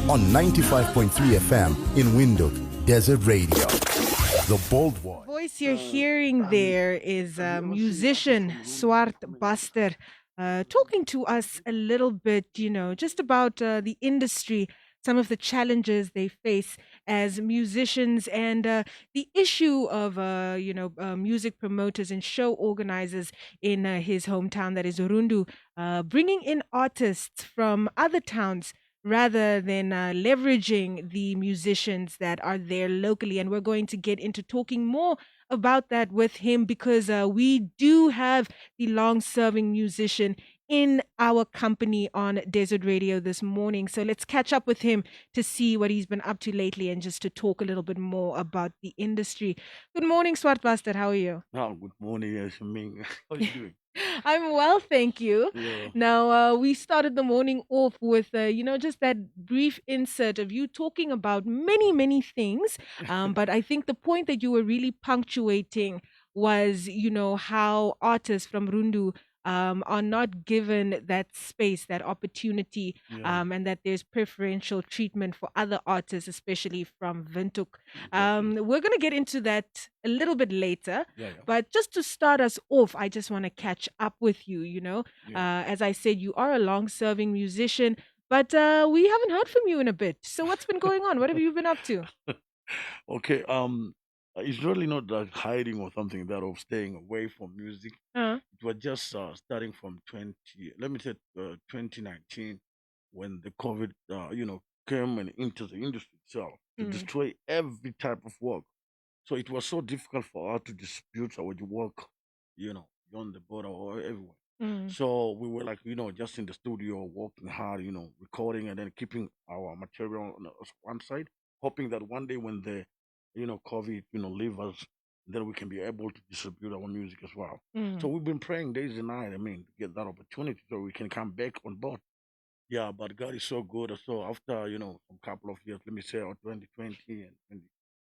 on 95.3 FM in Windhoek, Desert Radio. The Bold One. Voice you're hearing there is musician Swartbaster talking to us a little bit, just about the industry, some of the challenges they face as musicians, and the issue of, music promoters and show organizers in his hometown, that is Urundu, bringing in artists from other towns rather than leveraging the musicians that are there locally. And we're going to get into talking more about that with him because we do have the long serving musician in our company on Desert Radio this morning. So let's catch up with him to see what he's been up to lately and just to talk a little bit more about the industry. Good morning, Swartbaster. How are you? Oh, good morning, Yasmin. How are you doing? I'm well, thank you. Yeah. Now, we started the morning off with, just that brief insert of you talking about many, many things. But I think the point that you were really punctuating was, how artists from Rundu are not given that space, that opportunity, Yeah, and that there's preferential treatment for other artists, especially from Vintuk. exactly. We're going to get into that a little bit later. Yeah, yeah, But just to start us off, I just want to catch up with you. yeah. As I said, you are a long serving musician, but we haven't heard from you in a bit. So, what's been going on? What have you been up to? Okay, it's really not like hiding or something that of staying away from music. Uh, It was just starting from 2019 when the COVID, came and into the industry itself to mm, destroy every type of work. So it was so difficult for us to distribute our work, beyond the border or everywhere. mm, So we were like, just in the studio working hard, recording and then keeping our material on one side, hoping that one day when the, COVID, leave us, then we can be able to distribute our music as well. So mm. we've been praying days and night, to get that opportunity so we can come back on board. Yeah, but God is so good. So after, some couple of years, let me say, 2020 and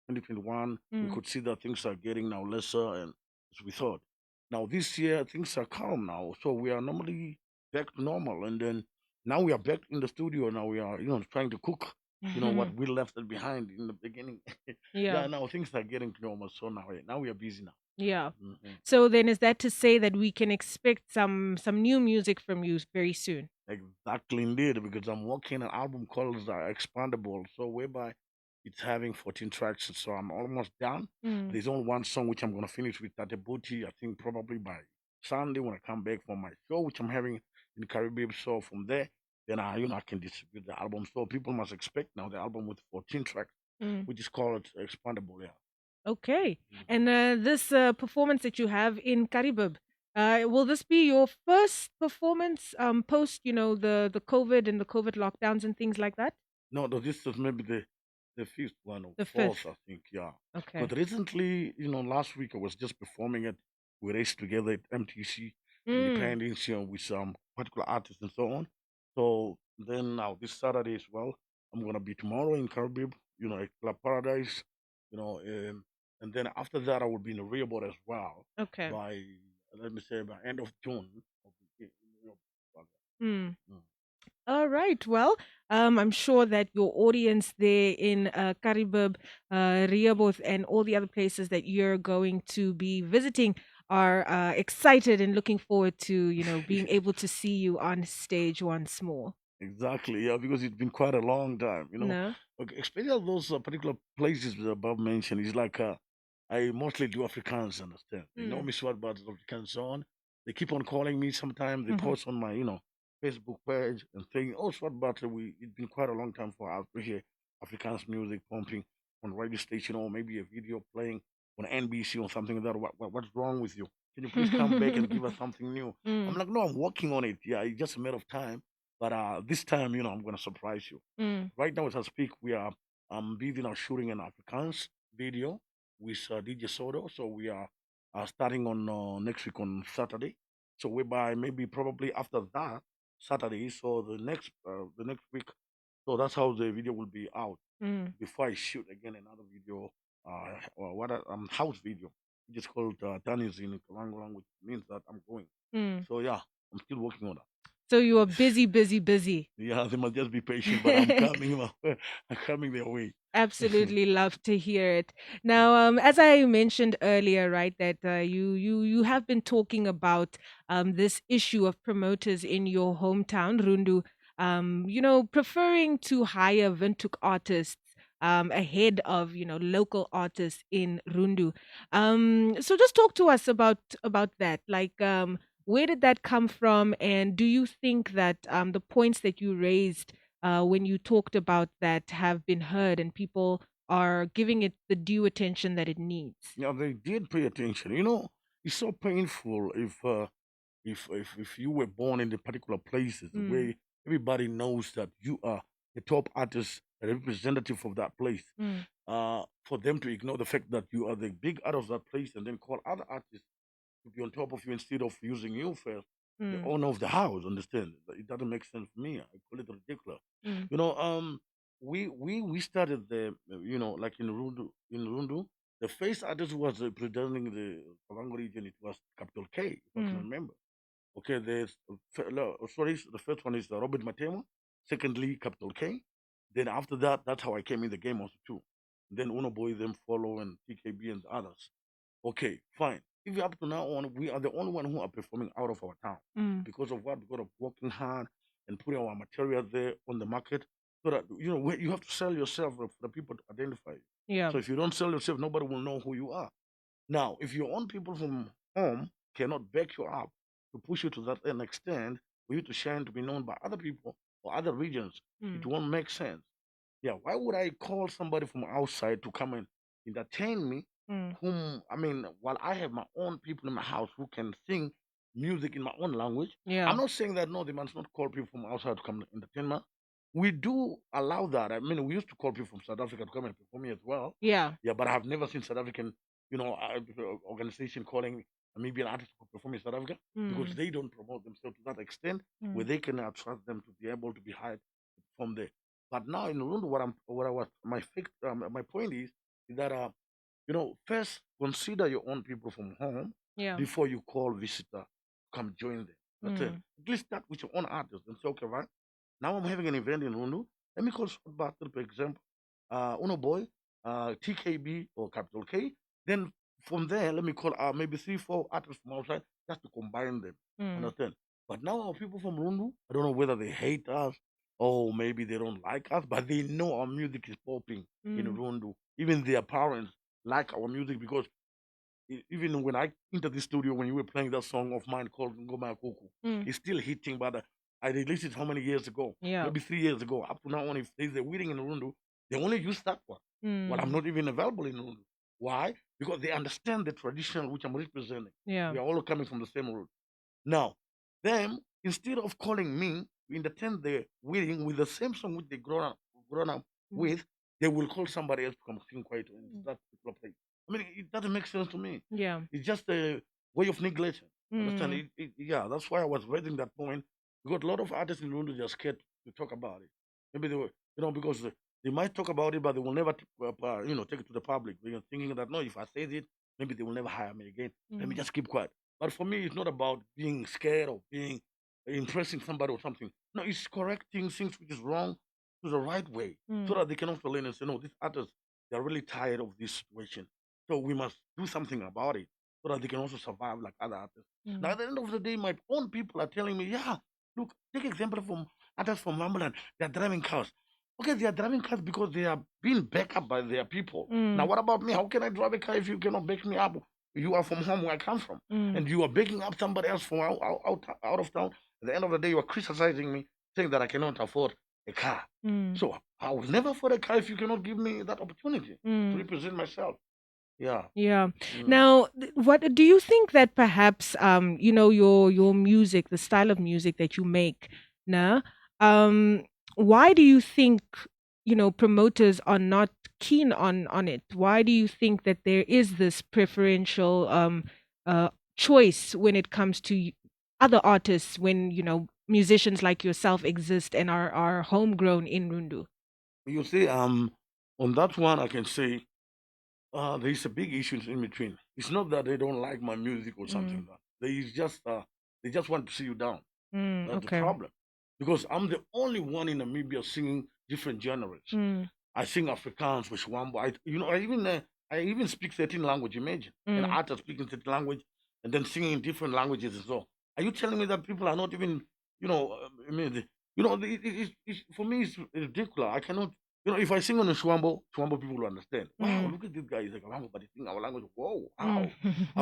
2021, we Mm. could see that things are getting now lesser and as we thought. Now this year, things are calm now. So we are normally back to normal. And then now we are back in the studio. Now we are, trying to cook, what we left it behind in the beginning. Yeah, Yeah, now things are getting to normal. So now we are busy now. yeah. Hmm. So then, is that to say that we can expect some new music from you very soon? Exactly, indeed, because I'm working an album called Expandable, so whereby it's having 14 tracks, so I'm almost done. Mm. There's only one song which I'm gonna finish with Tatebuti, I think probably by Sunday when I come back from my show, which I'm having in the Caribbean. So from there, then I can distribute the album. So people must expect now the album with 14 tracks, Mm. which is called Expandable. Yeah. Okay. Mhm. And this performance that you have in Caribib, will this be your first performance post, the COVID and the COVID lockdowns and things like that? No, no, this is maybe the fifth one or The fourth, fifth. I think. Yeah, Okay. because recently, last week I was just performing it. We raced together at MTC Mm. Independence, with some particular artists and so on. So then now this Saturday as well, I'm gonna be tomorrow in Caribbean, at Club Paradise, and then after that I will be in the Rehoboth as well Okay. by let me say by end of June. I'll be in Mm. Mm. All right. Well, I'm sure that your audience there in Karibib, Rehoboth, and all the other places that you're going to be visiting are excited and looking forward to, being able to see you on stage once more. Exactly, yeah, because it's been quite a long time, No? Okay, especially all those particular places that above mentioned. It's like I mostly do Afrikaans, understand? They know Mm. me so about Afrikaans, so on. They keep on calling me. Sometimes they post on my, Facebook page and saying, "Oh, Swartbaster, we it's been quite a long time for us to hear Afrikaans music pumping on radio station or maybe a video playing on NBC or something like that. What's wrong with you? Can you please come back and give us something new?" I'm Mm. like, "No, I'm working on it. Yeah, it's just a matter of time." But this time, I'm gonna surprise you. Mm. Right now, as I speak, we are busy now shooting an Afrikaans video with DJ Sodo. So we are starting on next week on Saturday. So whereby maybe probably after that Saturday, so the next week. So that's how the video will be out Mm. before I shoot again another video, or what house video. It's called Danis in Kalango language, means that I'm going. Mm. So yeah, I'm still working on that. So you are busy, busy, busy. Yeah, they must just be patient, but I'm coming. I'm coming their way. Absolutely love to hear it. Now, as I mentioned earlier, right, that you have been talking about this issue of promoters in your hometown, Rundu, preferring to hire Windhoek artists ahead of local artists in Rundu. So just talk to us about that. Like, where did that come from, and do you think that the points that you raised when you talked about that have been heard and people are giving it the due attention that it needs? Yeah, they did pay attention. You know, it's so painful if you were born in the particular places Mm, where everybody knows that you are the top artist, a representative of that place. mm, For them to ignore the fact that you are the big artist of that place and then call other artists to be on top of you instead of using you first, the mm, owner of the house. Understand? It doesn't make sense for me. I call it ridiculous. mm, You know, we started the like in Rundu, the first artist who was representing the Kavango region. It was Capital K, if I can mm, remember. Okay, sorry, the first one is Robert Matema. Secondly, Capital K. Then after that, that's how I came in the game also too. Then Uno Boy, them follow, and TKB and others. Okay, fine. If up to now on, we are the only one who are performing out of our town mm. because of what? Because of working hard and putting our material there on the market, so that you have to sell yourself for the people to identify you. Yeah. So if you don't sell yourself, nobody will know who you are. Now, if your own people from home cannot back you up to push you to that an extent for you to shine to be known by other people or other regions, it Mm, won't make sense. Yeah, why would I call somebody from outside to come and entertain me? mm. Whom I mean, while I have my own people in my house who can sing music in my own language, I'm Yeah. not saying that no, they must not call people from outside to come and entertain me. We do allow that. I mean, we used to call people from South Africa to come and perform here as well. Yeah. Yeah, but I have never seen South African, organization calling Namibian artists to perform in South Africa because Mm, they don't promote themselves to that extent where mm, they can attract them to be able to be hired from there. But now in Lund, what I was my point is that first consider your own people from home yeah. before you call visitor to come join them. That's it. Mm, At least start with your own artist and say, okay, right? Now I'm having an event in Rundu. Let me call Swartbaster, for example, Uno Boy, TKB or Capital K. Then from there, let me call maybe three, four artists from outside just to combine them. mm, Understand? But now our people from Rundu, I don't know whether they hate us or maybe they don't like us, but they know our music is popping in mm, Rundu. Even their parents like our music because even when I entered the studio when you were playing that song of mine called Ngoma Kuku, mm. it's still hitting. But I released it how many years ago? Yeah. Maybe 3 years ago. Up to now, on if there's a wedding in Urundu, they only use that one. Well, I'm Mm, not even available in Urundu. Why? Because they understand the traditional which I'm representing. yeah. We are all coming from the same root. Now, them instead of calling me to entertain the wedding with the same song which they grown up Mm, with, they will call somebody else to come sing quiet in mm. that particular place. I mean, it doesn't make sense to me. Yeah. It's just a way of neglection. Understand? Mm, Yeah, that's why I was raising that point because a lot of artists in London are scared to talk about it. Maybe they were, because they might talk about it, but they will never, take it to the public. They're thinking that no, if I say it, maybe they will never hire me again. Let me mm, just keep quiet. But for me, it's not about being scared or being impressing somebody or something. No, it's correcting things which is wrong to the right way, so mm, that they can also learn and say, no, these artists they are really tired of this situation. So we must do something about it so that they can also survive like other artists. Now, mm, at the end of the day, my own people are telling me, yeah, look, take example from artists from Mambaland, they're driving cars. Okay, they are driving cars because they are being backed up by their people. Now, mm, what about me? How can I drive a car if you cannot back me up? You are from home where I come from, mm, and you are backing up somebody else from out of town. At the end of the day, you are criticizing me, saying that I cannot afford a car. mm, So I will never afford a car if you cannot give me that opportunity to mm. represent myself. Yeah. Yeah. Mm. Now, what do you think that perhaps your music, the style of music that you make, nah, why do you think promoters are not keen on it? Why do you think that there is this preferential choice when it comes to other artists when musicians like yourself exist and are homegrown in Rundu? You see, on that one, I can say there is a big issue in between. It's not that they don't like my music or something Mm, like that. They just want to see you down. That's the Okay. problem. Because I'm the only one in Namibia singing different genres. Mm, I sing Afrikaans with Shwambo. I even speak 13 language. Imagine an mm, artist speaking 13 language and then singing in different languages as well. Are you telling me that people are not even, I mean, for me it's ridiculous. I cannot, if I sing on a Shwambo people will understand. Wow, mm, look at this guy. He's like a Shwambo, but he's singing our language. Whoa, mm. how?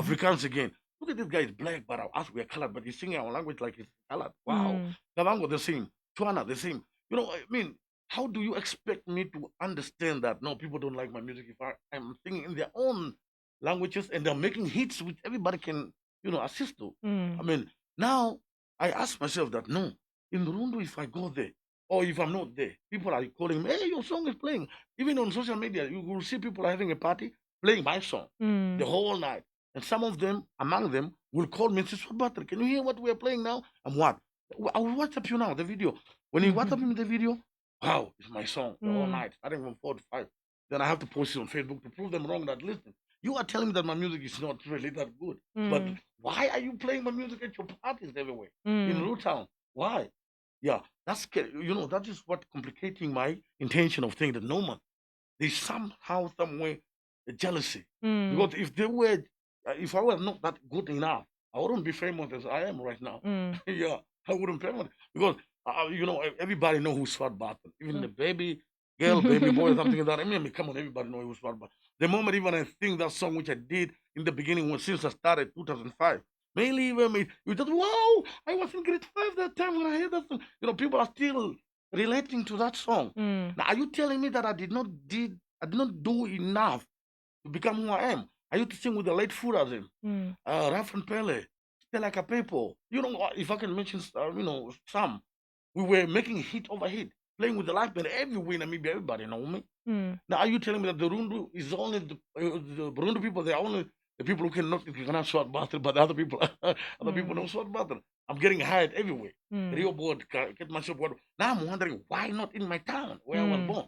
Afrikaans again. Look at this guy is black, but us we are colored, but he's singing our language like he's colored. Wow, Mm, Kavango the same, Chwana the same. I mean, how do you expect me to understand that no people don't like my music if I'm singing in their own languages and they're making hits which everybody can assist to? I mm, mean, now I ask myself that no, in Rundu if I go there or if I'm not there, people are calling me, hey, your song is playing. Even on social media, you will see people having a party playing my song the mm, whole night. And some of them, among them, will call me and say, Swartbaster, can you hear what we are playing now? I'm what? I will WhatsApp you now, the video. When you WhatsApp me the video, wow, it's my song the whole mm, night, starting from 4 to 5. Then I have to post it on Facebook to prove them wrong that listen, you are telling me that my music is not really that good. But mm, why are you playing my music at your parties everywhere in mm, Root Why? Yeah, that is what complicating my intention of saying that no man, there's somehow, some way, a jealousy. mm, Because if I were not that good enough, I wouldn't be famous as I am right now. mm, Yeah, I wouldn't be famous because everybody know who's Swat Barton. Even the baby girl, baby boy, or something like that. I mean, come on, everybody know who's Swat Barton. The moment even I sing that song which I did in the beginning since I started 2005. Mainly when we just wow, I was in grade 5 that time when I heard that song. People are still relating to that song. mm, Now, are you telling me that I did not do enough to become who I am? I used to sing with the late Furazim, mm, Raf and Pele, Still Like a People. If I can mention, some, we were making hit over hit, playing with the live band everywhere in Namibia. Everybody know me. mm, Now, are you telling me that the Rundu is only the Burundu people? They are only the people who cannot short battle, but the other people, other people know mm, short battle. I'm getting hired everywhere. mm, Rio board, get myself what. Now I'm wondering why not in my town where I was mm. born.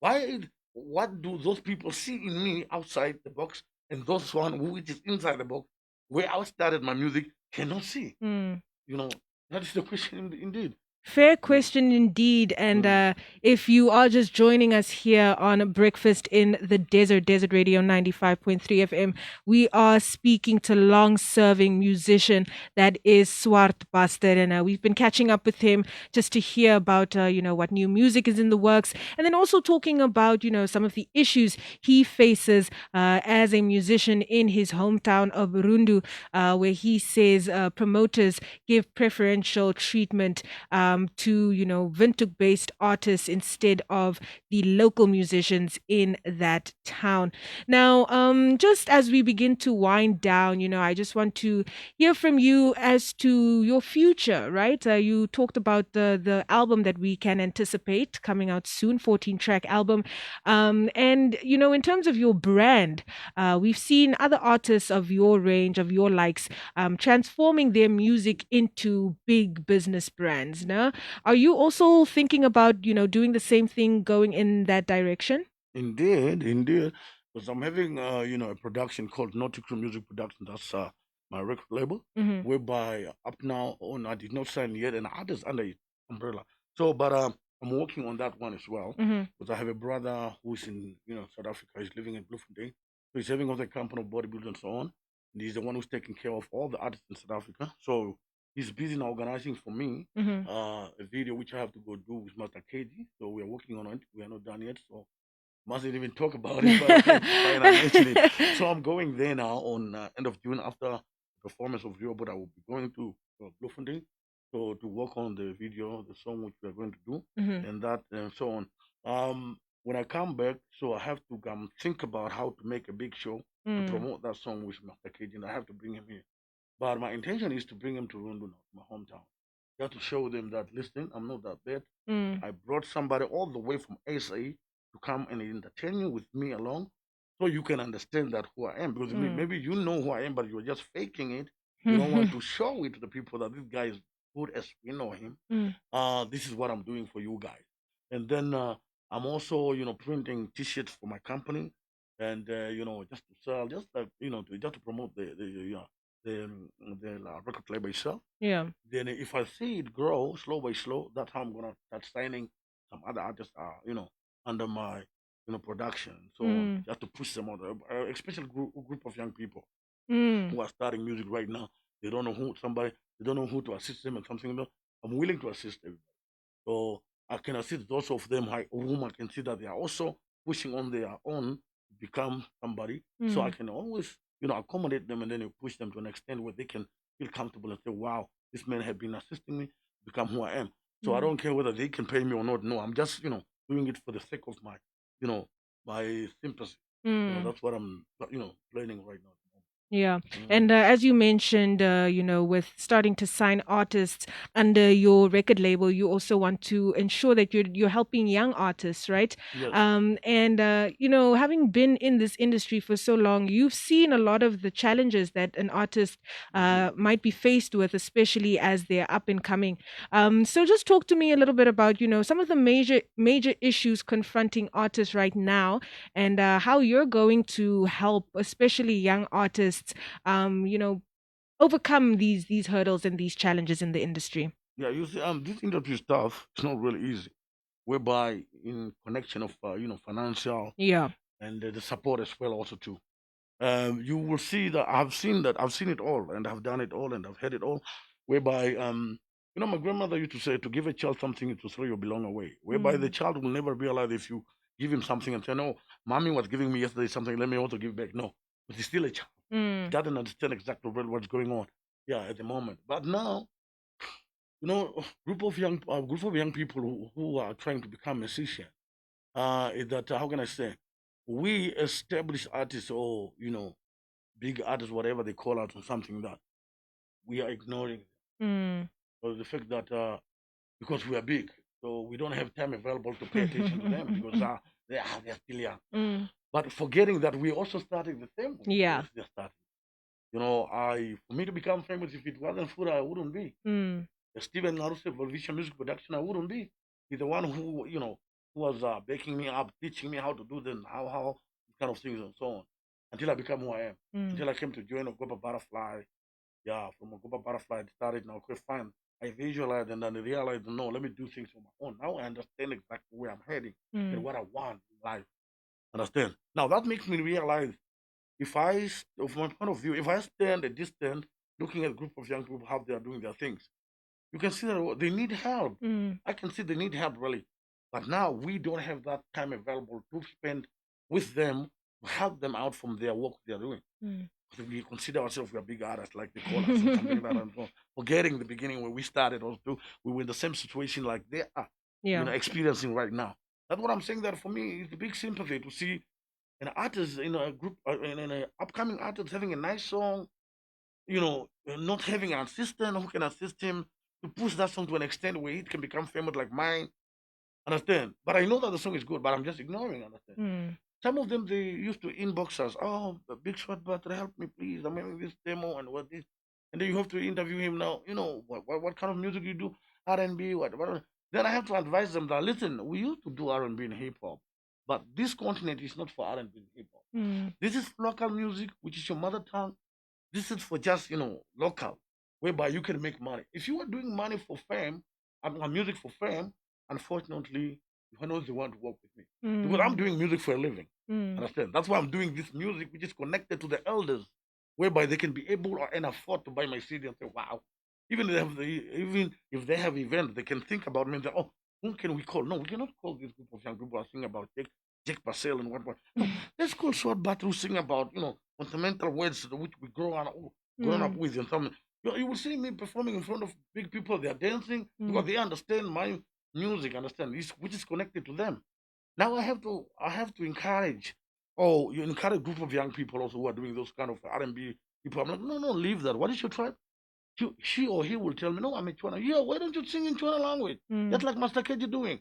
Why? What do those people see in me outside the box, and those one who is inside the box, where I started my music, cannot see? Mm. You know, that is the question indeed. Fair Mm, question indeed. And mm. if you are just joining us here on Breakfast in the Desert Radio 95.3 FM, we are speaking to long serving musician that is Swartbaster. And we've been catching up with him just to hear about, what new music is in the works. And then also talking about, some of the issues he faces as a musician in his hometown of Burundu, where he says promoters give preferential treatment to Windhoek based artists instead of the local musicians in that town. Now, just as we begin to wind down, I just want to hear from you as to your future, right? You talked about the album that we can anticipate coming out soon, 14 track album. And in terms of your brand, we've seen other artists of your range, of your likes, transforming their music into big business brands. Now, are you also thinking about, doing the same thing, going in that direction? Indeed, indeed. Because I'm having, a production called Nautical Music Production. That's my record label, Mm-hmm. whereby up now on I did not sign yet, and others under its umbrella. So, but I'm working on that one as well. Mm-hmm. Because I have a brother who's in, South Africa. He's living in Bloemfontein. So he's having all the company of bodybuilding and so on. And he's the one who's taking care of all the artists in South Africa. So he's busy now organizing for me Mm-hmm. a video which I have to go do with Master KD. So we are working on it. We are not done yet. So mustn't even talk about it, but okay, fine, I mention it. So I'm going there now on end of June after the performance of Rio, but I will be going to Bloemfontein to work on the video, the song which we are going to do, Mm-hmm. and that and so on. When I come back, so I have to think about how to make a big show to Mm, promote that song with Master KG, and I have to bring him here. But my intention is to bring him to London, my hometown, just to show them that listen, I'm not that bad. mm, I brought somebody all the way from SA to come and entertain you with me along, so you can understand that who I am. Because mm. maybe you know who I am, but you're just faking it. You don't want to show it to the people that this guy is good as we know him. Mm, This is what I'm doing for you guys. And then I'm also, printing T-shirts for my company, and just to sell, just to promote the the the record label itself. Yeah. Then if I see it grow slow by slow, that's how I'm gonna start signing some other artists, under my production, and so on, Mm. just to push them out, especially group of young people Mm. who are starting music right now. They don't know they don't know who to assist them and something. I'm willing to assist them. So I can assist those of them whom I can see that they are also pushing on their own to become somebody. So I Mm. can always, accommodate them and then you push them to an extent where they can feel comfortable and say, wow, this man has been assisting me to become who I am. So I Mm. don't care whether they can pay me or not. No, I'm just, doing it for the sake of you know, my sympathy. Mm. That's what I'm, planning right now. Yeah. And Mm. as you mentioned, with starting to sign artists under your record label, you also want to ensure that you're helping young artists, right? Yes. And having been in this industry for so long, you've seen a lot of the challenges that an artist Hmm. might be faced with, especially as they're up and coming. So just talk to me a little bit about, some of the major issues confronting artists right now, and how you're going to help, especially young artists, um, you know, overcome these hurdles and these challenges in the industry. Yeah, you see, this industry stuff is not really easy. Whereby, in connection of financial Yeah. and the support as well, also too. You will see that I've seen it all, and I've done it all, and I've had it all. Whereby, my grandmother used to say, to give a child something to throw your belong away. Whereby the Mm. child will never realize if you give him something and say, no, mommy was giving me yesterday something, let me also give back. No, but he's still a child. He Mm. doesn't understand exactly what's going on. Yeah, at the moment. But now, group of young people who are trying to become musicians. Is that how can I say? We established artists, or big artists, whatever they call out, or something, that we are ignoring, Mm. or the fact that because we are big, so we don't have time available to pay attention to them because they're still young. Mm. But forgetting that we also started the same way Yeah. as they started. I for me to become famous, if it wasn't for I wouldn't be. Mm. Steven Naruse for Vision Music Production, I wouldn't be. He's the one who was backing me up, teaching me how to do them, how kind of things and so on, until I become who I am. Mm. Until I came to join Ogopa Butterfly. Yeah, from Ogopa Butterfly, I started now. Okay, fine. I visualized and then I realized, no, let me do things on my own. Now I understand exactly where I'm heading and Mm. what I want in life. Understand? Now that makes me realize, from my point of view, if I stand a distance looking at a group of young people, how they are doing their things, you can see that they need help. Mm. I can see they need help really. But now we don't have that time available to spend with them to help them out from their work they're doing. Mm. Because we consider ourselves we are big artists, like they call us, and something like that. And so, forgetting the beginning where we started, also, we were in the same situation like they are, Yeah. experiencing right now. That's what I'm saying. That for me, it's a big sympathy to see an artist in a group, in an upcoming artist having a nice song, not having an assistant who can assist him to push that song to an extent where it can become famous like mine. Understand? But I know that the song is good, but I'm just ignoring. Understand? Mm. Some of them they used to inbox us. Oh, the big shot butter, help me please. I'm having this demo and what this, and then you have to interview him now. What kind of music you do? R&B, what? Then I have to advise them that listen, we used to do R&B and hip hop, but this continent is not for R&B and hip hop. Mm. This is local music, which is your mother tongue. This is for just local, whereby you can make money. If you are doing money for fame, music for fame, unfortunately, you are not the one to work with me because I'm Mm. doing music for a living. Mm. Understand? That's why I'm doing this music, which is connected to the elders, whereby they can be able and afford to buy my CD and say, "Wow." Even if they have events, they can think about me and say, "Oh, whom can we call?" No, we cannot call this group of young people. I sing about Jake Purcell and what. No, let's call short battle sing about fundamental words which we grown up Mm. with and something. You will see me performing in front of big people. They are dancing because Mm. they understand my music. Understand this, which is connected to them. Now I have to encourage. Oh, you encourage a group of young people also who are doing those kind of R&B people. I'm like, no, no, leave that. What is your tribe? She or he will tell me, no, I'm a Chwana. Yeah, why don't you sing in Chwana language? Just Mm. like Master KG doing.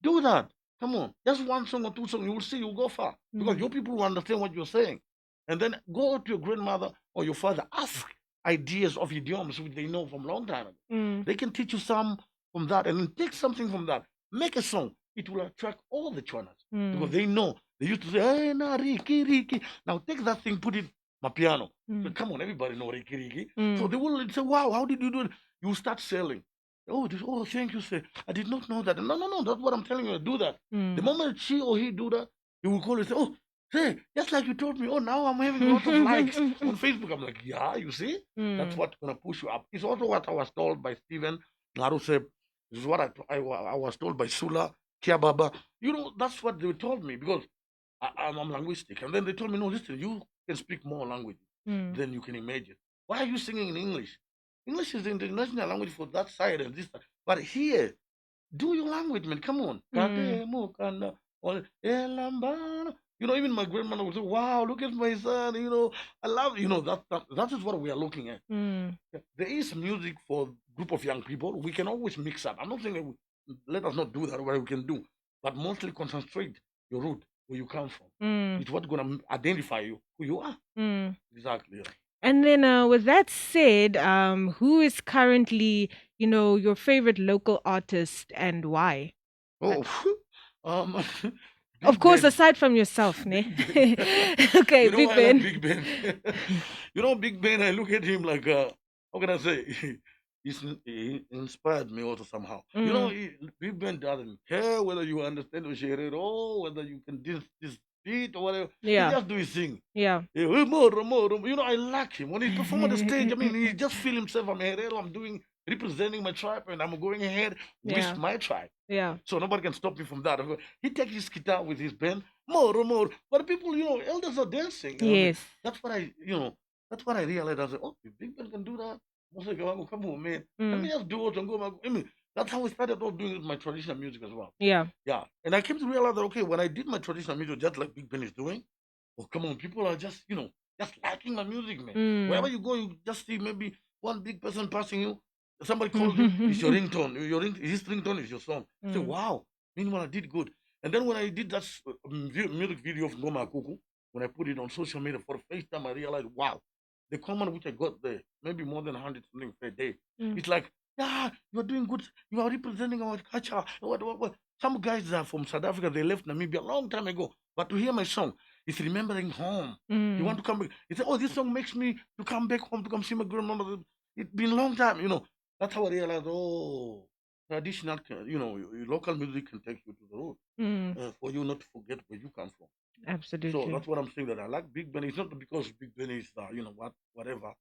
Do that. Come on. Just one song or two songs. You will see you'll go far. Because Mm. your people will understand what you're saying. And then go to your grandmother or your father. Ask ideas of idioms which they know from long time ago. Mm. They can teach you some from that and then take something from that. Make a song. It will attract all the Chwanas. Because Mm. they know. They used to say, hey, na, Riki, Riki. Now take that thing, put it my piano. So Mm. come on, everybody know Riki Riki. So Mm. they will say, wow, how did you do it? You start selling. Oh, thank you, sir. I did not know that. No, no, no, that's what I'm telling you. Do that. The Mm. moment she or he do that, he will call and say, oh, say, just like you told me. Oh, now I'm having a lot of likes on Facebook. I'm like, yeah, you see? That's Mm. what's going to push you up. It's also what I was told by Stephen Naruse. This is what I was told by Sula, Kiababa. That's what they told me because I'm linguistic. And then they told me, no, listen, you can speak more languages Mm. than you can imagine. Why are you singing in English? English is the international language for that side and this side. But here, do your language, man. Come on. Mm. Kademo kana or elambana. Even my grandmother would say, wow, look at my son. I love, that is what we are looking at. Mm. There is music for group of young people. We can always mix up. I'm not saying let us not do that, what we can do, but mostly concentrate your root, where you come from. Mm. It's what's going to identify you, who you are. Mm. Exactly. Yeah. And then, with that said, who is currently, your favorite local artist and why? Uh, Oh, um, Of Big course, Ben. aside from yourself, ne? Big Ben. Okay, You know Big why I like Ben. Big Ben? Big Ben, I look at him like, how can I say? He inspired me also somehow. Mm. Big Ben doesn't care whether you understand or share it all, whether you can this beat or whatever. He Yeah. just do his thing. Yeah. Yeah, "Hey, more, more. I like him. When he perform on the stage, I mean, he just feel himself. I'm Herero, I'm doing, representing my tribe, and I'm going ahead with Yeah. my tribe. Yeah. So nobody can stop me from that. He takes his guitar with his band, more, more. But people, elders are dancing. And I was like, Yes. that's what that's what I realized. I was like, oh, if Big Ben can do that, I was like, oh, come on, man. Let me Mm. just do it and go back. I mean, that's how I started off doing my traditional music as well. Yeah. Yeah. And I came to realize that, okay, when I did my traditional music, just like Big Ben is doing, oh, come on, people are just, just liking my music, man. Wherever Mm. you go, you just see maybe one big person passing you. Somebody calls you, it's your ringtone. His ringtone is your song. I say, Mm. wow, meanwhile, I did good. And then when I did that music video of Ngoma Kuku, when I put it on social media for the first time, I realized, wow, the comment which I got there, maybe more than 100 something per day. Mm. It's like, yeah, you're doing good. You are representing our culture. What? Some guys are from South Africa, they left Namibia a long time ago. But to hear my song, it's remembering home. You want Mm. to come back. He said, oh, this song makes me to come back home to come see my grandmother. It's been a long time. That's how I realized, oh, traditional, your local music can take you to the road Mm. for you not to forget where you come from. So Absolutely. that's what I'm saying that I like Big Ben. It's not because Big Ben is, whatever,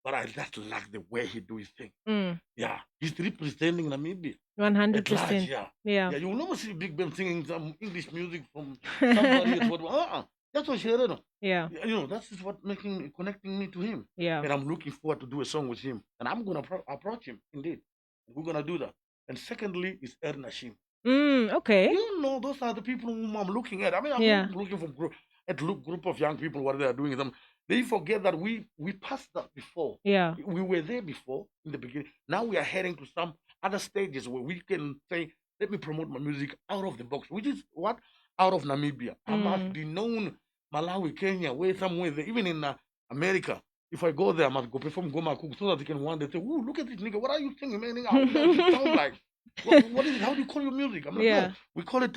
but I just like the way he do his thing. Mm. Yeah, he's representing Namibia at large. 100%. Yeah, Yeah. yeah. You will never see Big Ben singing some English music from somebody else. That's what Sherena. Yeah. That's just what connecting me to him. Yeah. And I'm looking forward to do a song with him. And I'm gonna approach him indeed. We're gonna do that. And secondly is Ernashim. Okay. Those are the people whom I'm looking at. I mean, I'm Yeah. not looking for group of young people what they are doing. They forget that we passed that before. Yeah. We were there before in the beginning. Now we are heading to some other stages where we can say, let me promote my music out of the box, which is what? Out of Namibia. I must Mm. be known Malawi, Kenya, where somewhere there, even in America. If I go there, I must go perform Goma Cook so that they can one day say, "Ooh, look at this nigga. What are you singing, man? Nigga, how does it sound like? What is it? How do you call your music?" I'm like, no, Yeah. we call it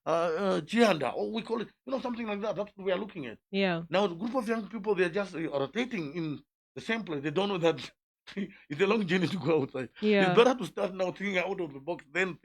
Jianda, or we call it, something like that. That's what we are looking at. Yeah. Now, the group of young people, they're just rotating in the same place. They don't know that it's a long journey to go outside. It's Yeah. better to start now thinking out of the box, then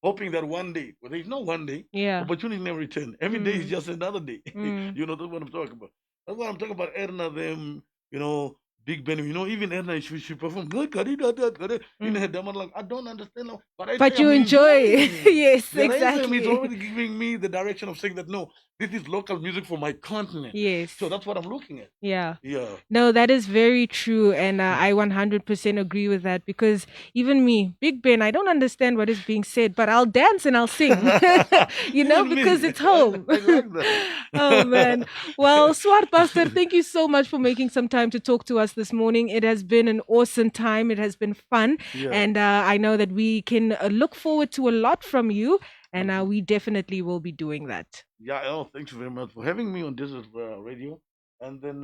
hoping that one day, well, there's no one day, Yeah. opportunity never return. Every day is Mm. just another day. Mm. That's what I'm talking about. That's what I'm talking about. Erna, them, you know, Big Ben, even Erna, she performed good, in Mm. her demo. Like, I don't understand, but But you I'm enjoy. enjoying. Yes, The rhythm is exactly. already giving me the direction of saying that no, this is local music for my continent. Yes. So that's what I'm looking at. Yeah. Yeah. No, that is very true. And I 100% agree with that because even me, Big Ben, I don't understand what is being said, but I'll dance and I'll sing, Even because me. it's home. I like Oh, man. that. Well, Swartbaster, thank you so much for making some time to talk to us this morning. It has been an awesome time. It has been fun. Yeah. And I know that we can look forward to a lot from you. And Mhm. we definitely will be doing that. Yeah, thank you very much for having me on this radio. And then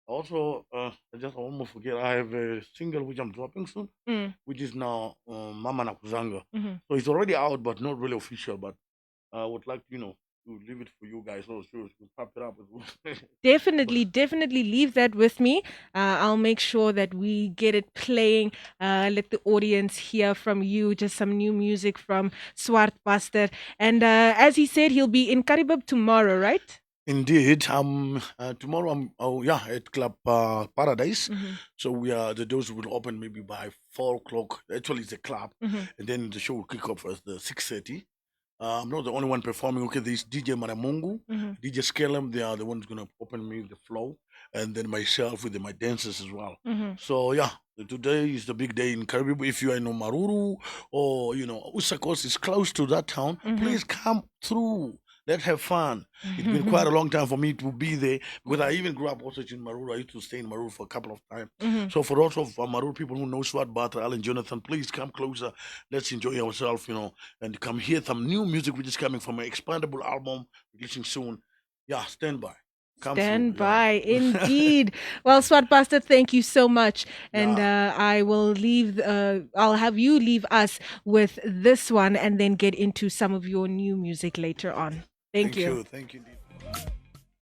also, I just almost forget, I have a single which I'm dropping soon, Mm. which is now Mama Nakuzanga. Hmm. So it's already out, but not really official. But I would like to, we'll leave it for you guys. No, sure, we'll pop it up. But Definitely, definitely leave that with me. I'll make sure that we get it playing. Let the audience hear from you just some new music from Swartbaster. And as he said, he'll be in Karibab tomorrow, right? indeed, tomorrow I'm yeah at Club Paradise. Mm-hmm. So we are the doors will open maybe by 4 o'clock. Actually, it's a club, Mm-hmm. and then the show will kick off at the 6:30. I'm not the only one performing. Okay, there's DJ Maramungu, Mm-hmm. DJ Skelem. They are the ones gonna open me the flow, and then myself with my dancers as well. Mm-hmm. So yeah, today is the big day in Caribbean. If you are in Maruru or Usakos is close to that town, Mm-hmm. please come through. Let's have fun. It's been Mm-hmm. quite a long time for me to be there because I even grew up also in Maruru. I used to stay in Maruru for a couple of times. Mm-hmm. So for those of Maruru people who know Swat Batra, Alan Jonathan, please come closer. Let's enjoy ourselves, and come hear some new music which is coming from an expandable album releasing soon. Yeah, stand by. Come through. Stand Yeah. by, indeed. Well, Swartbuster, thank you so much, and Yeah. I will leave. I'll have you leave us with this one, and then get into some of your new music later on. Thank Thank you. you. Thank you indeed.